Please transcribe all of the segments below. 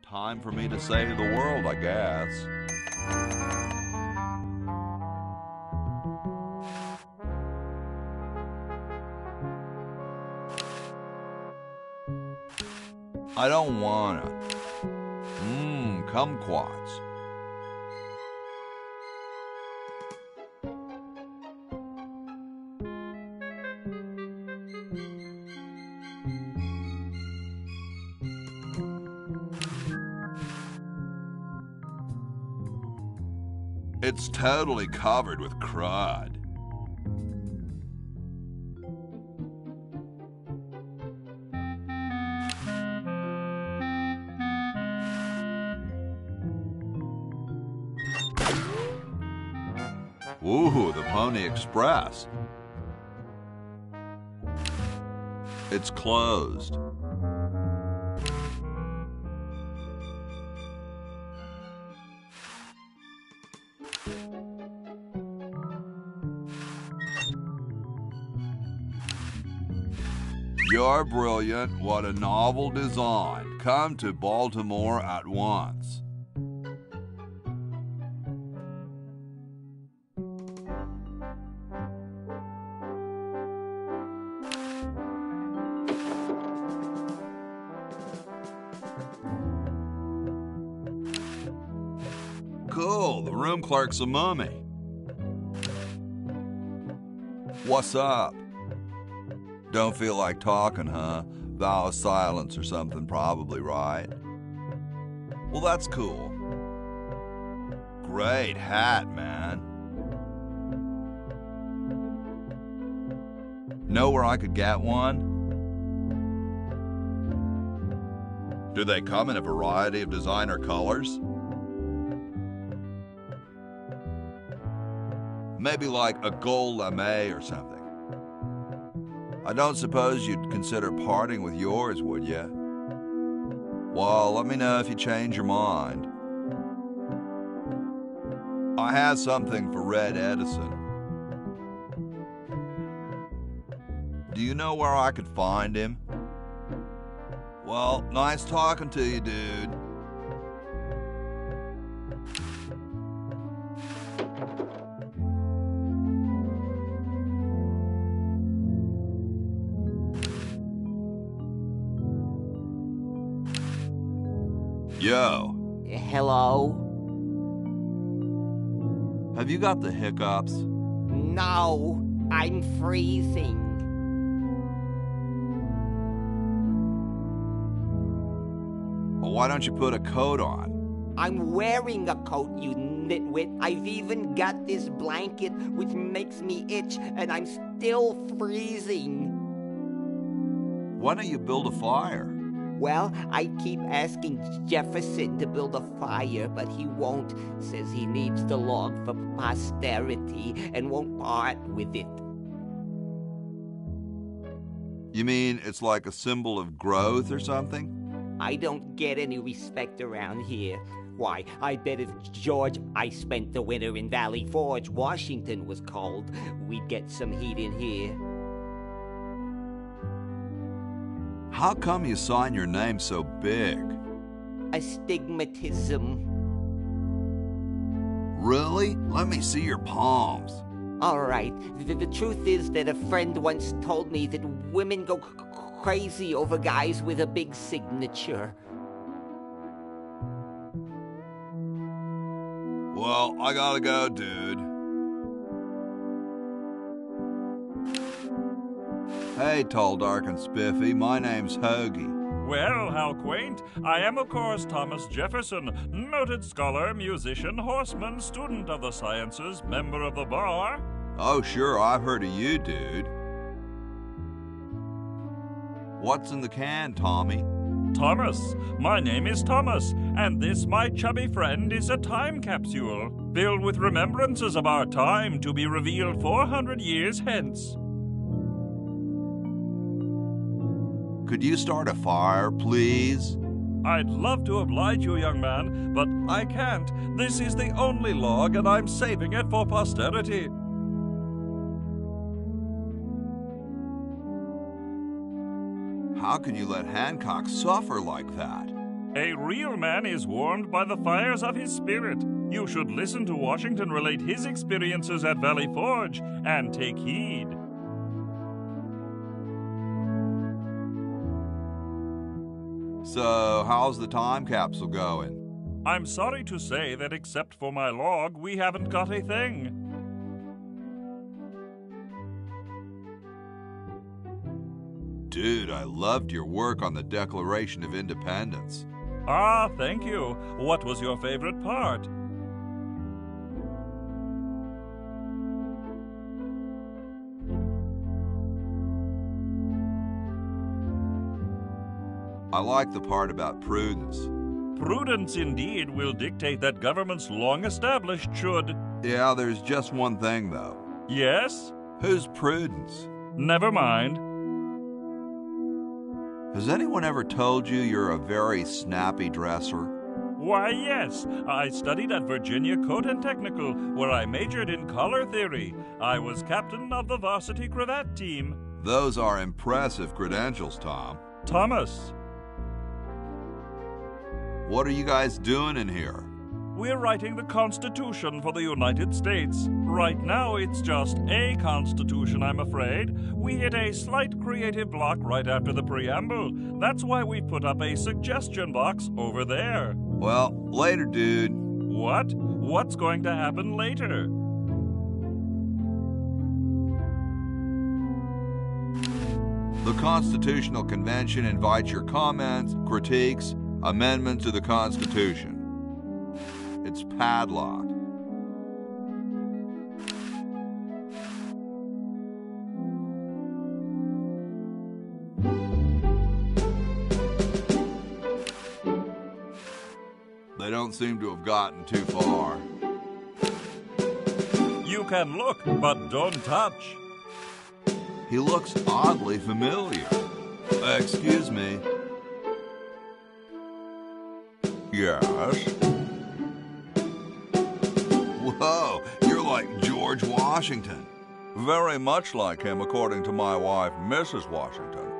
Time for me to save the world, I guess. I don't wanna. Kumquats. It's totally covered with crud. Ooh, the Pony Express. It's closed. You're brilliant. What a novel design. Come to Baltimore at once. Cool, the Rum Clark's a mummy. What's up? Don't feel like talking, huh? Vow of silence or something, probably, right? Well, that's cool. Great hat, man. Know where I could get one? Do they come in a variety of designer colors? Maybe like a gold lame or something. I don't suppose you'd consider parting with yours, would you? Well, let me know if you change your mind. I have something for Red Edison. Do you know where I could find him? Well, nice talking to you, dude. Yo. Hello? Have you got the hiccups? No, I'm freezing. Well, why don't you put a coat on? I'm wearing a coat, you nitwit. I've even got this blanket which makes me itch, and I'm still freezing. Why don't you build a fire? Well, I keep asking Jefferson to build a fire, but he won't. Says he needs the log for posterity and won't part with it. You mean it's like a symbol of growth or something? I don't get any respect around here. Why, I bet if George I spent the winter in Valley Forge, Washington was cold, we'd get some heat in here. How come you sign your name so big? Astigmatism. Really? Let me see your palms. All right. The truth is that a friend once told me that women go crazy over guys with a big signature. Well, I gotta go, dude. Hey, tall, dark, and spiffy. My name's Hoagie. Well, how quaint. I am, of course, Thomas Jefferson, noted scholar, musician, horseman, student of the sciences, member of the bar. Oh, sure, I've heard of you, dude. What's in the can, Tommy? Thomas. My name is Thomas, and this, my chubby friend, is a time capsule, filled with remembrances of our time to be revealed 400 years hence. Could you start a fire, please? I'd love to oblige you, young man, but I can't. This is the only log, and I'm saving it for posterity. How can you let Hancock suffer like that? A real man is warmed by the fires of his spirit. You should listen to Washington relate his experiences at Valley Forge and take heed. So, how's the time capsule going? I'm sorry to say that except for my log, we haven't got a thing. Dude, I loved your work on the Declaration of Independence. Ah, thank you. What was your favorite part? I like the part about prudence. Prudence indeed will dictate that governments long established should... Yeah, there's just one thing, though. Yes? Who's Prudence? Never mind. Has anyone ever told you you're a very snappy dresser? Why, yes. I studied at Virginia Coat and Technical, where I majored in color theory. I was captain of the varsity cravat team. Those are impressive credentials, Tom. Thomas. What are you guys doing in here? We're writing the Constitution for the United States. Right now, it's just a Constitution, I'm afraid. We hit a slight creative block right after the preamble. That's why we put up a suggestion box over there. Well, later, dude. What? What's going to happen later? The Constitutional Convention invites your comments, critiques, amendments to the Constitution. It's padlocked. They don't seem to have gotten too far. You can look, but don't touch. He looks oddly familiar. Excuse me. Yes? Whoa, you're like George Washington. Very much like him, according to my wife, Mrs. Washington.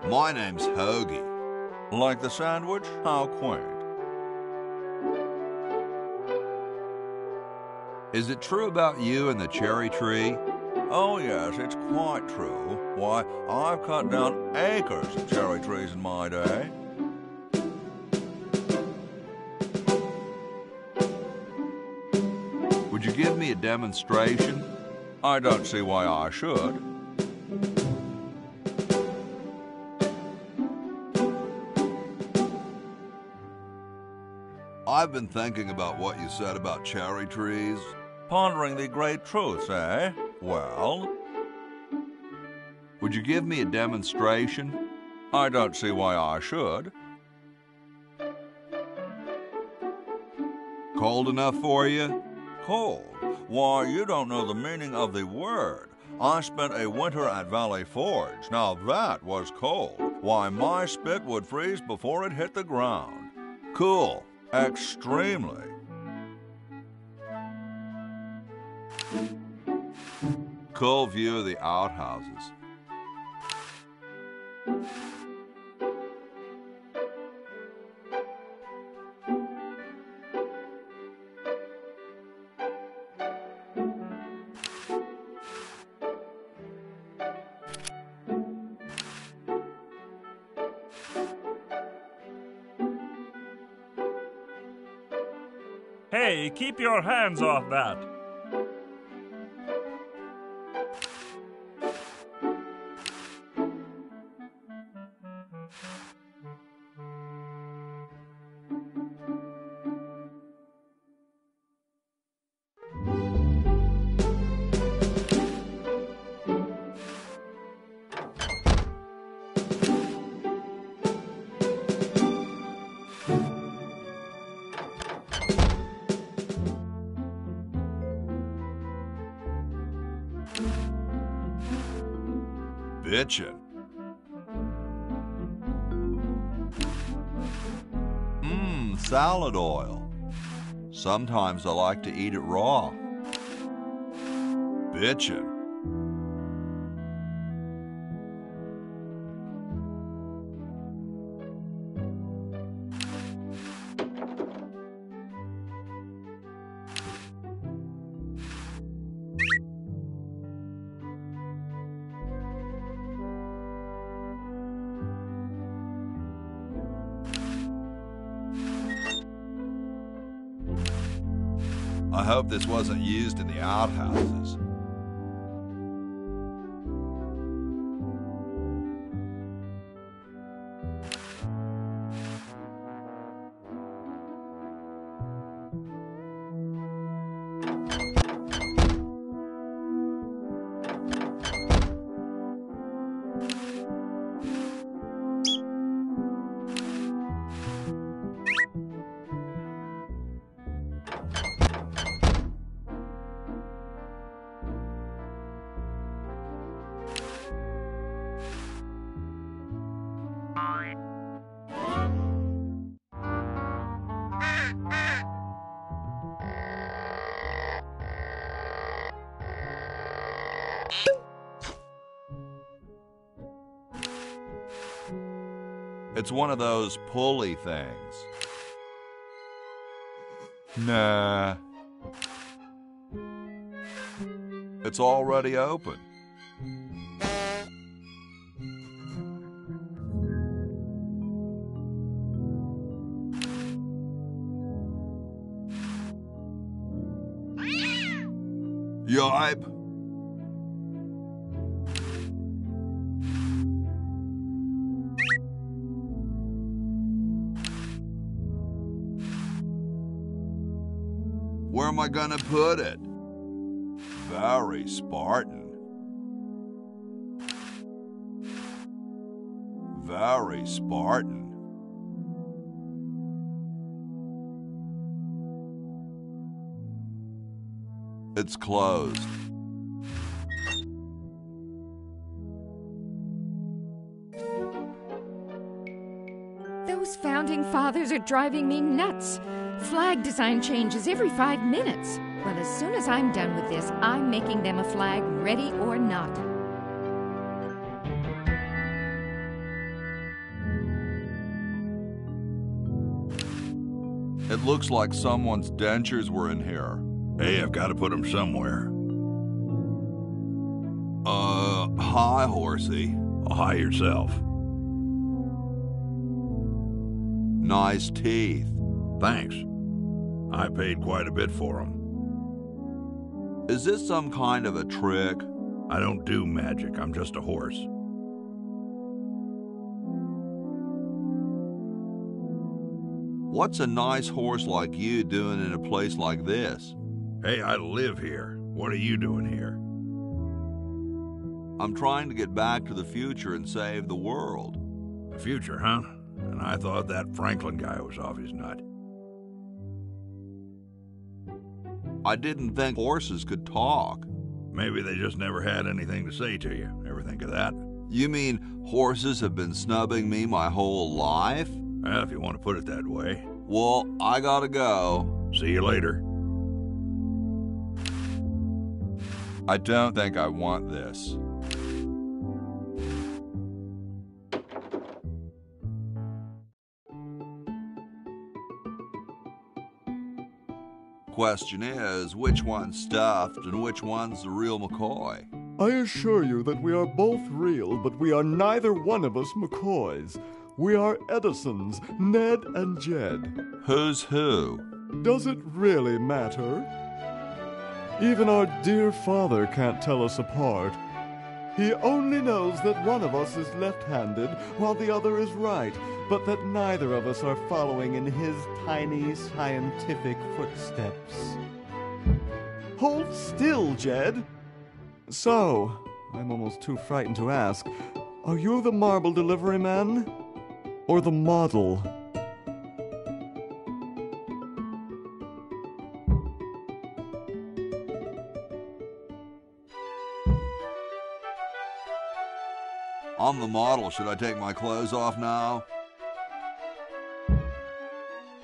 My name's Hoagie. Like the sandwich? How quaint. Is it true about you and the cherry tree? Oh, yes, it's quite true. Why, I've cut down acres of cherry trees in my day. Would you give me a demonstration? I don't see why I should. I've been thinking about what you said about cherry trees. Pondering the great truths, eh? Well, would you give me a demonstration? I don't see why I should. Cold enough for you? Cold? Why, you don't know the meaning of the word. I spent a winter at Valley Forge. Now that was cold. Why, my spit would freeze before it hit the ground. Cool. Extremely. Cool view of the outhouses. Hey, keep your hands off that. Bitchin'. Salad oil. Sometimes I like to eat it raw. Bitchin'. I hope this wasn't used in the outhouses. It's one of those pulley things. Nah. It's already open. Yipe. Where am I gonna put it? Very Spartan. Very Spartan. It's closed. Those founding fathers are driving me nuts. Flag design changes every 5 minutes. Well, as soon as I'm done with this, I'm making them a flag, ready or not. It looks like someone's dentures were in here. Hey, I've got to put them somewhere. Hi, Horsey. Oh, hi yourself. Nice teeth. Thanks. I paid quite a bit for them. Is this some kind of a trick? I don't do magic. I'm just a horse. What's a nice horse like you doing in a place like this? Hey, I live here. What are you doing here? I'm trying to get back to the future and save the world. The future, huh? And I thought that Franklin guy was off his nut. I didn't think horses could talk. Maybe they just never had anything to say to you. Ever think of that? You mean horses have been snubbing me my whole life? Well, if you want to put it that way. Well, I gotta go. See you later. I don't think I want this. Question is, which one's stuffed and which one's the real McCoy? I assure you that we are both real, but we are neither one of us McCoys. We are Edisons, Ned and Jed. Who's who? Does it really matter? Even our dear father can't tell us apart. He only knows that one of us is left-handed while the other is right, but that neither of us are following in his tiny scientific footsteps. Hold still, Jed. So, I'm almost too frightened to ask, are you the marble delivery man? Or the model? I'm the model. Should I take my clothes off now?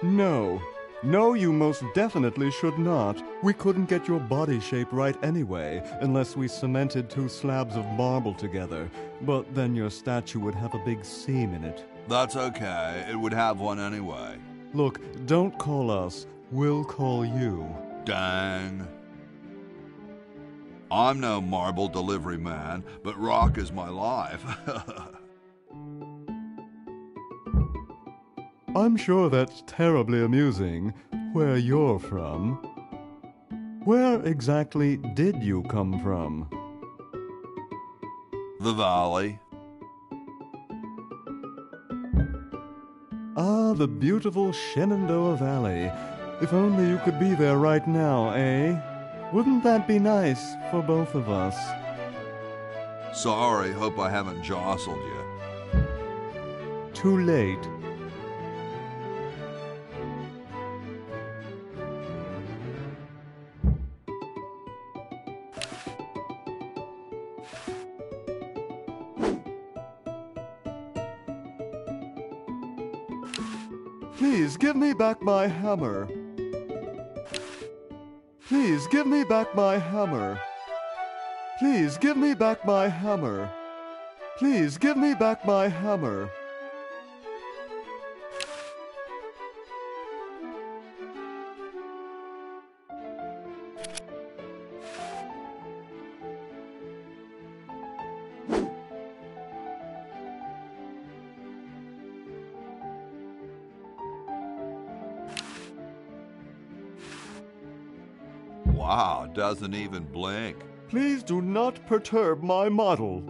No. No, you most definitely should not. We couldn't get your body shape right anyway, unless we cemented 2 slabs of marble together. But then your statue would have a big seam in it. That's okay. It would have one anyway. Look, don't call us. We'll call you. Dang. I'm no marble delivery man, but rock is my life. I'm sure that's terribly amusing, where you're from. Where exactly did you come from? The valley. Ah, the beautiful Shenandoah Valley. If only you could be there right now, eh? Wouldn't that be nice for both of us? Sorry, hope I haven't jostled you. Too late. Please give me back my hammer. Please give me back my hammer. Please give me back my hammer. Please give me back my hammer. Wow, doesn't even blink. Please do not perturb my model.